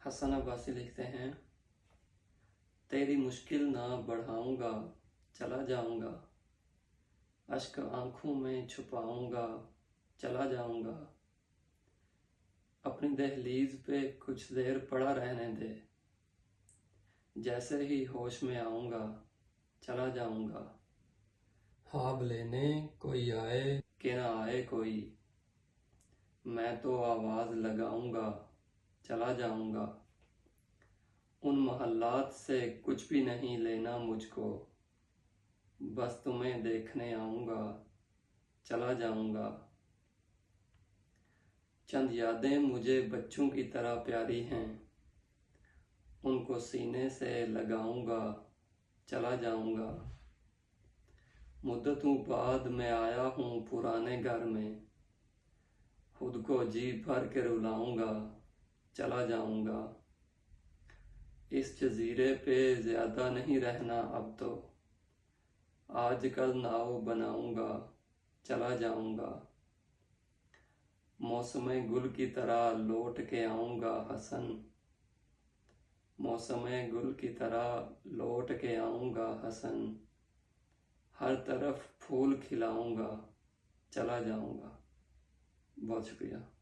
حسن عباسی لکھتے ہیں، تیری مشکل نہ بڑھاؤں گا، چلا جاؤں گا، اشک آنکھوں میں چھپاؤں گا، چلا جاؤں گا، اپنی دہلیز پہ کچھ دیر پڑا رہنے دے، جیسے ہی ہوش میں آؤں گا، چلا جاؤں گا، خواب لینے کوئی آئے کہ نہ آئے کوئی، میں تو آواز لگاؤں گا، چلا جاؤں گا، ان محلات سے کچھ بھی نہیں لینا مجھ کو، بس تمہیں دیکھنے آؤں گا، چلا جاؤں گا، چند یادیں مجھے بچوں کی طرح پیاری ہیں، ان کو سینے سے لگاؤں گا، چلا جاؤں گا، مدتوں بعد میں آیا ہوں پرانے گھر میں، خود کو جی بھر کے رلاؤں گا، چلا جاؤں گا، اس جزیرے پہ زیادہ نہیں رہنا اب تو، آج کل ناؤ بناؤں گا، چلا جاؤں گا، موسم گل کی طرح لوٹ کے آؤں گا حسن، موسم گل کی طرح لوٹ کے آؤں گا حسن، ہر طرف پھول کھلاؤں گا، چلا جاؤں گا۔ بہت شکریہ۔